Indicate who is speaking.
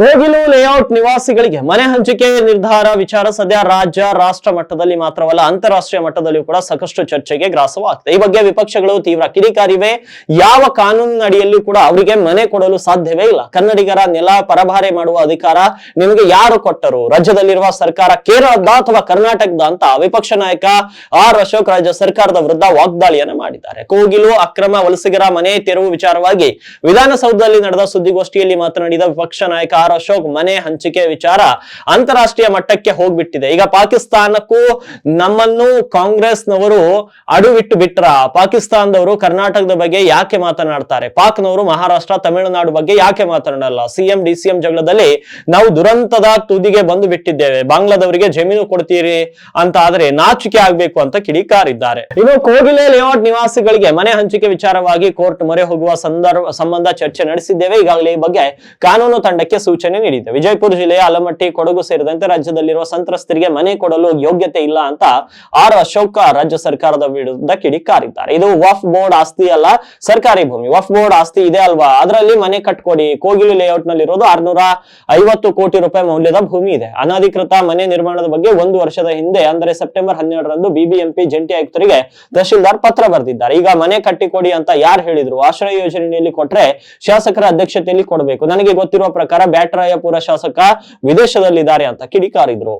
Speaker 1: Kogilu layout ನಿವಾಸಿಗಳಿಗೆ ಮನೆ ಹಂಚಿಕೆ ನಿರ್ಧಾರ ವಿಚಾರ ಸದ್ಯ ರಾಜ್ಯ ರಾಷ್ಟ್ರ ಮಟ್ಟದಲ್ಲಿ ಮಾತ್ರವಲ್ಲ ಅಂತಾರಾಷ್ಟ್ರೀಯ ಮಟ್ಟದಲ್ಲಿಯೂ ಕೂಡ ಸಾಕಷ್ಟು ಚರ್ಚೆಗೆ ಗ್ರಾಸವಾಗ್ತದೆ. ಈ ಬಗ್ಗೆ ವಿಪಕ್ಷಗಳು ತೀವ್ರ ಕಿಡಿಕಾರಿವೆ. ಯಾವ ಕಾನೂನಿನಡಿಯಲ್ಲಿ ಕೂಡ ಅವರಿಗೆ ಮನೆ ಕೊಡಲು ಸಾಧ್ಯವೇ ಇಲ್ಲ. ಕನ್ನಡಿಗರ ನೆಲ ಪರಭಾರೆ ಮಾಡುವ ಅಧಿಕಾರ ನಿಮಗೆ ಯಾರು ಕೊಟ್ಟರು? ರಾಜ್ಯದಲ್ಲಿರುವ ಸರ್ಕಾರ ಕೇರಳದ ಅಥವಾ ಕರ್ನಾಟಕದ ಅಂತ ವಿಪಕ್ಷ ನಾಯಕ ಆರ್ ಅಶೋಕ್ ರಾಜ್ಯ ಸರ್ಕಾರದ ವಿರುದ್ಧ ವಾಗ್ದಾಳಿಯನ್ನು ಮಾಡಿದ್ದಾರೆ. ಕೋಗಿಲು ಅಕ್ರಮ ವಲಸಿಗರ ಮನೆ ತೆರವು ವಿಚಾರವಾಗಿ ವಿಧಾನಸೌಧದಲ್ಲಿ ನಡೆದ ಸುದ್ದಿಗೋಷ್ಠಿಯಲ್ಲಿ ಮಾತನಾಡಿದ ವಿಪಕ್ಷ ನಾಯಕ ಆರ್ ಅಶೋಕ್, ಮನೆ ಹಂಚಿಕೆ ವಿಚಾರ ಅಂತಾರಾಷ್ಟ್ರೀಯ ಮಟ್ಟಕ್ಕೆ ಹೋಗ್ಬಿಟ್ಟಿದೆ. ಈಗ ಪಾಕಿಸ್ತಾನಕ್ಕೂ ನಮ್ಮನ್ನು ಕಾಂಗ್ರೆಸ್ನವರು ಅಡುವಿಟ್ಟು ಬಿಟ್ರ. ಪಾಕಿಸ್ತಾನದವರು ಕರ್ನಾಟಕದ ಬಗ್ಗೆ ಯಾಕೆ ಮಾತನಾಡ್ತಾರೆ? ಪಾಕ್ನವರು ಮಹಾರಾಷ್ಟ್ರ ತಮಿಳುನಾಡು ಬಗ್ಗೆ ಯಾಕೆ ಮಾತನಾಡಲ್ಲ? ಸಿಎಂ ಡಿಸಿಎಂ ಜಗಳದಲ್ಲಿ ನಾವು ದುರಂತದ ತುದಿಗೆ ಬಂದು ಬಿಟ್ಟಿದ್ದೇವೆ. ಬಾಂಗ್ಲಾದವರಿಗೆ ಜಮೀನು ಕೊಡ್ತೀರಿ ಅಂತ ಆದ್ರೆ ನಾಚಿಕೆ ಆಗ್ಬೇಕು ಅಂತ ಕಿಡಿಕಾರಿದ್ದಾರೆ. ಇನ್ನು ಕೋಗಿಲೆ ಲೇಔಟ್ ನಿವಾಸಿಗಳಿಗೆ ಮನೆ ಹಂಚಿಕೆ ವಿಚಾರವಾಗಿ ಕೋರ್ಟ್ ಮೊರೆ ಹೋಗುವ ಸಂಬಂಧ ಚರ್ಚೆ ನಡೆಸಿದ್ದೇವೆ. ಈಗಾಗಲೇ ಈ ಬಗ್ಗೆ ಕಾನೂನು ತಂಡಕ್ಕೆ ಸೂಚನೆ ನೀಡಿದೆ. ವಿಜಯಪುರ ಜಿಲ್ಲೆಯ ಆಲಮಟ್ಟಿ, ಕೊಡಗು ಸೇರಿದಂತೆ ರಾಜ್ಯದಲ್ಲಿರುವ ಸಂತ್ರಸ್ತರಿಗೆ ಮನೆ ಕೊಡಲು ಯೋಗ್ಯತೆ ಇಲ್ಲ ಅಂತ ಆರ್ ಅಶೋಕ್ ರಾಜ್ಯ ಸರ್ಕಾರದ ವಿರುದ್ಧ ಕಿಡಿಕಾರಿದ್ದಾರೆ. ಇದು ವಫ್ ಬೋರ್ಡ್ ಆಸ್ತಿ ಅಲ್ಲ, ಸರ್ಕಾರಿ ಭೂಮಿ. ವಫ್ ಬೋರ್ಡ್ ಆಸ್ತಿ ಇದೆ ಅಲ್ವಾ, ಅದರಲ್ಲಿ ಮನೆ ಕಟ್ಕೊಡಿ. ಕೋಗಿಲು ಲೇಔಟ್ ನಲ್ಲಿ ಇರೋದು 650 ಕೋಟಿ ರೂಪಾಯಿ ಮೌಲ್ಯದ ಭೂಮಿ ಇದೆ. ಅನಧಿಕೃತ ಮನೆ ನಿರ್ಮಾಣದ ಬಗ್ಗೆ 1 ವರ್ಷದ ಹಿಂದೆ ಅಂದರೆ ಸೆಪ್ಟೆಂಬರ್ 12ರಂದು ಬಿಬಿಎಂಪಿ ಜಂಟಿ ಆಯುಕ್ತರಿಗೆ ತಹಶೀಲ್ದಾರ್ ಪತ್ರ ಬರೆದಿದ್ದಾರೆ. ಈಗ ಮನೆ ಕಟ್ಟಿಕೊಡಿ ಅಂತ ಯಾರು ಹೇಳಿದ್ರು? ಆಶ್ರಯ ಯೋಜನೆಯಲ್ಲಿ ಕೊಟ್ರೆ ಶಾಸಕರ ಅಧ್ಯಕ್ಷತೆಯಲ್ಲಿ ಕೊಡಬೇಕು. ನನಗೆ ಗೊತ್ತಿರುವ ಪ್ರಕಾರ ಬ್ಯಾಟರಾಯಪುರ ಶಾಸಕ ವಿದೇಶದಲ್ಲಿದ್ದಾರೆ ಅಂತ ಕಿಡಿಕಾರಿದ್ರು.